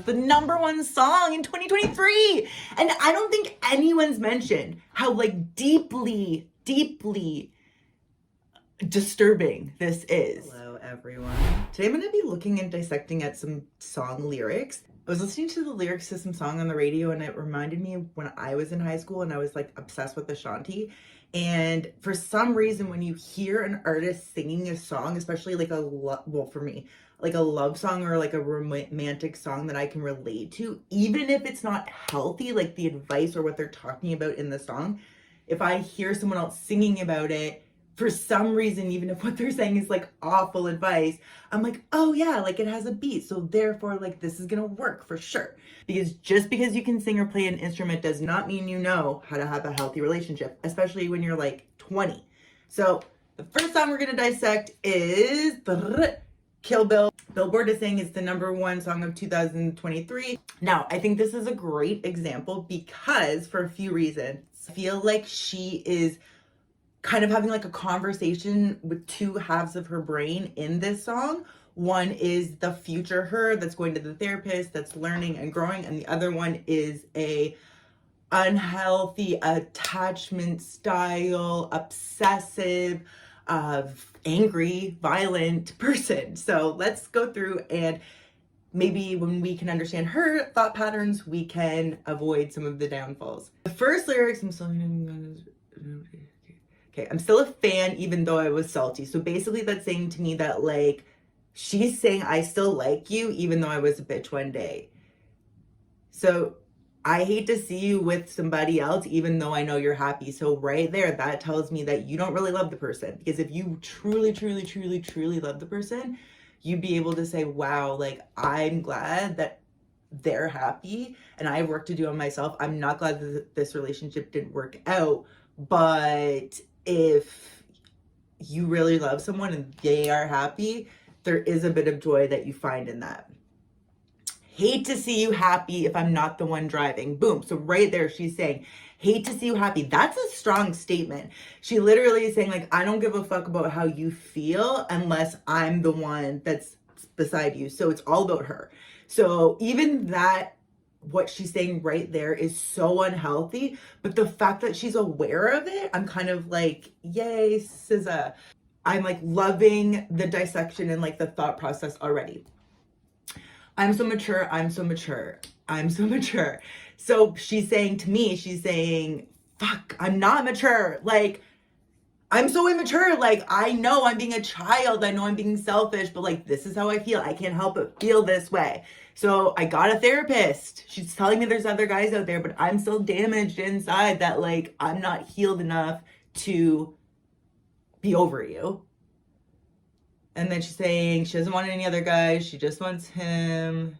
was the #1 song in 2023. And I don't think anyone's mentioned how like deeply disturbing this is. Hello everyone. Today I'm going to be looking and dissecting at some song lyrics. I was listening to the lyrics to some song on the radio and it reminded me of when I was in high school and I was like obsessed with Ashanti. And for some reason, when you hear an artist singing a song, especially like for me, like a love song or like a romantic song that I can relate to, even if it's not healthy, like the advice or what they're talking about in the song, if I hear someone else singing about it, for some reason, even if what they're saying is like awful advice, I'm like, oh yeah, like it has a beat. So therefore, like this is gonna work for sure. Because just because you can sing or play an instrument does not mean you know how to have a healthy relationship, especially when you're like 20. So the first song we're gonna dissect is Kill Bill. Billboard is saying it's the #1 song of 2023. Now, I think this is a great example because for a few reasons. I feel like she is kind of having like a conversation with two halves of her brain in this song. One is the future her that's going to the therapist, that's learning and growing, and the other one is a unhealthy attachment style, obsessive, angry, violent person. So let's go through and maybe when we can understand her thought patterns, we can avoid some of the downfalls. The first lyrics, I'm still a fan even though I was salty. So basically that's saying to me that like, she's saying I still like you even though I was a bitch one day. So I hate to see you with somebody else even though I know you're happy. So right there, that tells me that you don't really love the person. Because if you truly love the person, you'd be able to say, wow, like I'm glad that they're happy and I have work to do on myself. I'm not glad that this relationship didn't work out, but if you really love someone and they are happy, there is a bit of joy that you find in that. Hate to see you happy if I'm not the one driving. Boom. So right there, she's saying, hate to see you happy. That's a strong statement. She literally is saying like, I don't give a fuck about how you feel unless I'm the one that's beside you. So it's all about her. So even that, what she's saying right there is so unhealthy, but the fact that she's aware of it, I'm kind of like, yay, SZA. I'm like loving the dissection and like the thought process already. I'm so mature, I'm so mature, I'm so mature. So she's saying to me, she's saying, fuck, I'm not mature. Like, I'm so immature. Like, I know I'm being a child. I know I'm being selfish, but like, this is how I feel. I can't help but feel this way. So I got a therapist. She's telling me there's other guys out there, but I'm still damaged inside that like, I'm not healed enough to be over you. And then she's saying she doesn't want any other guys. She just wants him.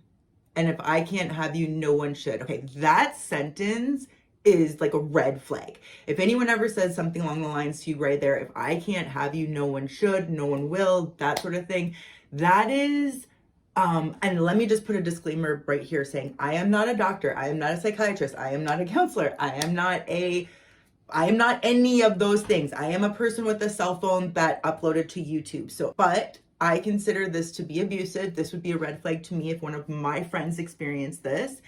And if I can't have you, no one should. Okay, that sentence is like a red flag. If anyone ever says something along the lines to you right there, if I can't have you, no one should, no one will, that sort of thing. That is, and let me just put a disclaimer right here saying, I am not a doctor. I am not a psychiatrist. I am not a counselor. I am not any of those things. I am a person with a cell phone that uploaded to YouTube. So, but I consider this to be abusive. This would be a red flag to me if one of my friends experienced this.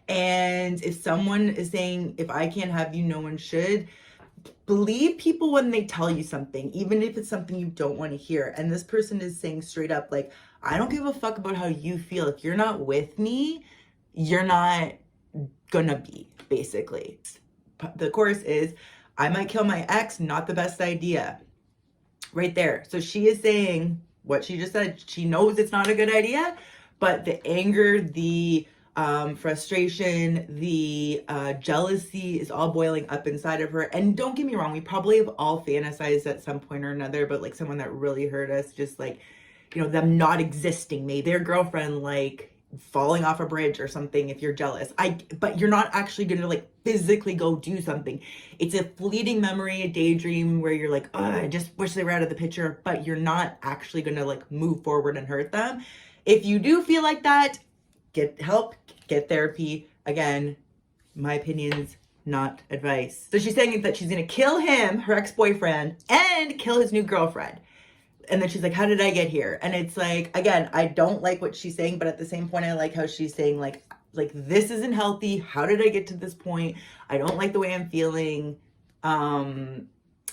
And if someone is saying, if I can't have you, no one should, believe people when they tell you something, even if it's something you don't want to hear. And this person is saying straight up, like, I don't give a fuck about how you feel. If you're not with me, you're not gonna be, basically. The chorus is, I might kill my ex, not the best idea. Right there. So she is saying what she just said. She knows it's not a good idea, but the anger, the frustration, the jealousy is all boiling up inside of her. And don't get me wrong, we probably have all fantasized at some point or another, but like someone that really hurt us, just like, you know, them not existing, maybe their girlfriend like falling off a bridge or something if you're jealous. But you're not actually gonna like physically go do something. It's a fleeting memory, a daydream where you're like, oh, I just wish they were out of the picture, but you're not actually gonna like move forward and hurt them. If you do feel like that, get help, get therapy. Again, my opinions, not advice. So she's saying that she's gonna kill him, her ex-boyfriend, and kill his new girlfriend. and then she's like, how did I get here? And it's like, again, I don't like what she's saying, but at the same point, I like how she's saying like this isn't healthy. How did I get to this point? I don't like the way I'm feeling.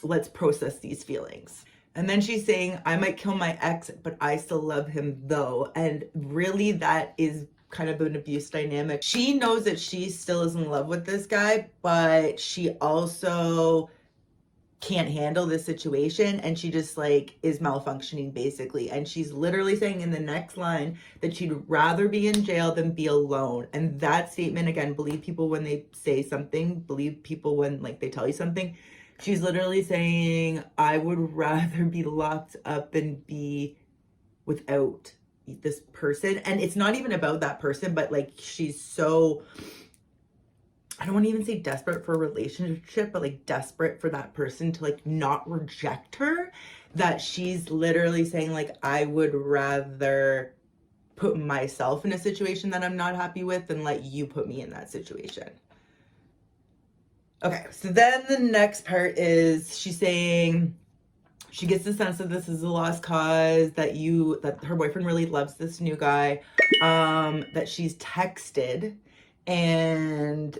Let's process these feelings. And then she's saying, I might kill my ex, but I still love him though. And really, that is kind of an abuse dynamic. She knows that she still is in love with this guy, but she also can't handle this situation, and she just like is malfunctioning basically. And she's literally saying in the next line that she'd rather be in jail than be alone. And that statement, again, believe people when they say something, believe people when like they tell you something. She's literally saying, I would rather be locked up than be without this person. And it's not even about that person, but like she's so, I don't want to even say desperate for a relationship, but like desperate for that person to like not reject her, that she's literally saying like, I would rather put myself in a situation that I'm not happy with than let you put me in that situation. Okay, so then the next part is she's saying she gets the sense that this is a lost cause, that her boyfriend really loves this new guy, that she's texted and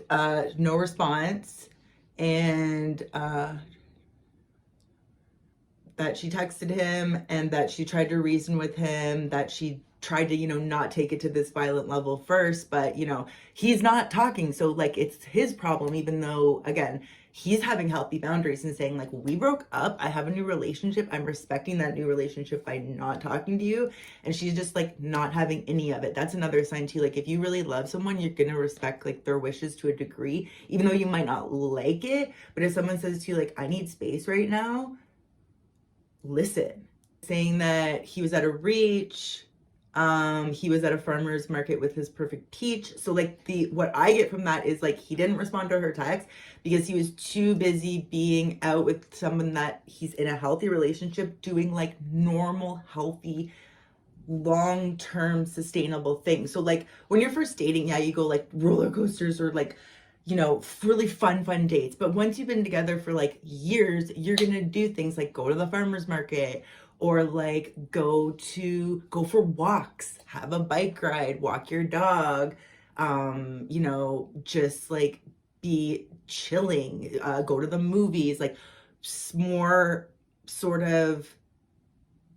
no response, and that she texted him and that she tried to reason with him, that she tried to, not take it to this violent level first, but, he's not talking. So like, it's his problem, even though, again, he's having healthy boundaries and saying like, we broke up, I have a new relationship, I'm respecting that new relationship by not talking to you. And she's just like not having any of it. That's another sign too. Like if you really love someone, you're gonna respect like their wishes to a degree, even though you might not like it. But if someone says to you like, I need space right now, listen. Saying that he was at a reach, he was at a farmer's market with his perfect peach. So like what I get from that is like he didn't respond to her text because he was too busy being out with someone that he's in a healthy relationship, doing like normal, healthy, long-term sustainable things. So like when you're first dating, yeah, you go like roller coasters or like, really fun dates. But once you've been together for like years, you're gonna do things like go to the farmer's market, or like go for walks, have a bike ride, walk your dog, just like be chilling, go to the movies, like more sort of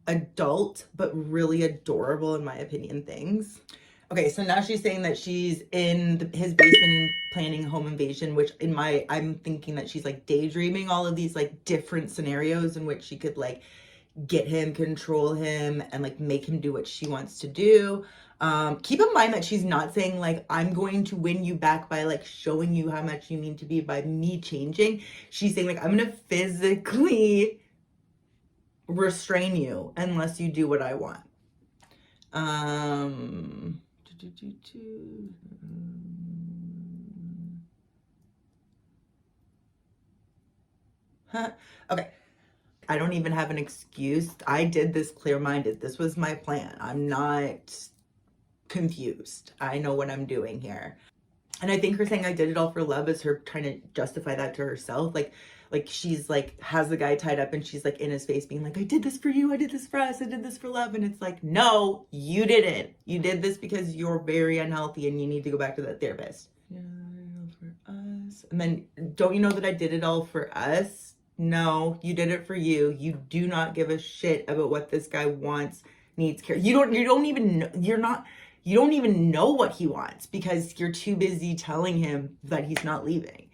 adult but really adorable, in my opinion, things. Okay, so now she's saying that she's in his basement and planning a home invasion, which I'm thinking that she's like daydreaming all of these like different scenarios in which she could like get him, control him, and like make him do what she wants to do. Keep in mind that she's not saying like, I'm going to win you back by like showing you how much you mean to me by me changing. She's saying like, I'm gonna physically restrain you unless you do what I want. Okay. I don't even have an excuse. I did this clear-minded. This was my plan. I'm not confused. I know what I'm doing here. And I think her saying I did it all for love is her trying to justify that to herself. Like she's like has the guy tied up and she's like in his face being like, I did this for you, I did this for us, I did this for love. And it's like, no, you didn't. You did this because you're very unhealthy and you need to go back to that therapist. Yeah, for us. And then, don't you know that I did it all for us? No, you did it for you. You do not give a shit about what this guy wants, needs, care. You don't even know what he wants because you're too busy telling him that he's not leaving.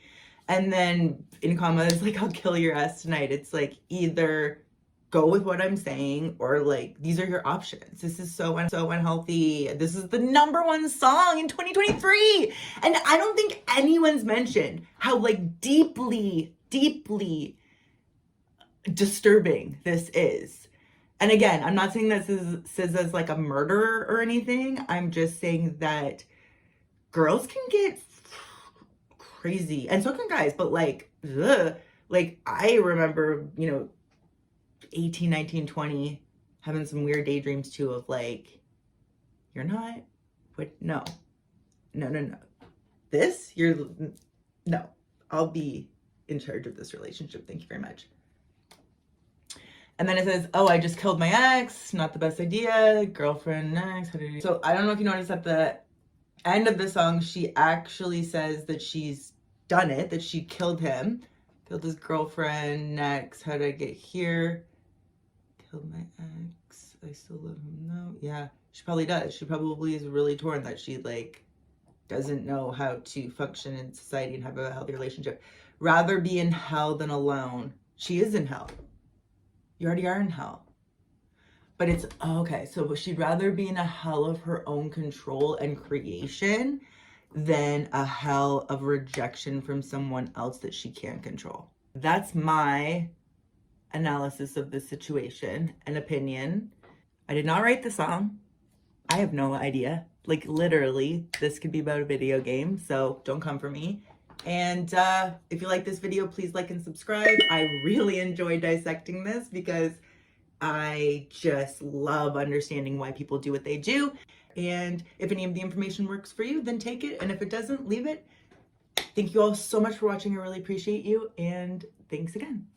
And then in commas, like, I'll kill your ass tonight. It's like, either go with what I'm saying or like, these are your options. This is so unhealthy. This is the #1 song in 2023. And I don't think anyone's mentioned how like deeply disturbing this is. And again, I'm not saying that SZA's like a murderer or anything. I'm just saying that girls can get crazy, and so can guys, but like, ugh. Like I remember, 18, 19, 20, having some weird daydreams too of like, you're not, what, no. No, I'll be in charge of this relationship. Thank you very much. And then it says, oh, I just killed my ex, not the best idea, girlfriend next. So I don't know if you noticed at the end of the song, she actually says that she's done it, that she killed him. Killed his girlfriend next. How did I get here? Killed my ex. I still love him though. Yeah, she probably does. She probably is really torn that she like doesn't know how to function in society and have a healthy relationship. Rather be in hell than alone. She is in hell. You already are in hell. But it's okay. So she'd rather be in a hell of her own control and creation than a hell of rejection from someone else that she can't control. That's my analysis of the situation and opinion. I did not write the song. I have no idea. Like literally, this could be about a video game, so don't come for me. And if you like this video, please like and subscribe. I really enjoy dissecting this because I just love understanding why people do what they do. And if any of the information works for you, then take it. And if it doesn't, leave it. Thank you all so much for watching. I really appreciate you. And thanks again.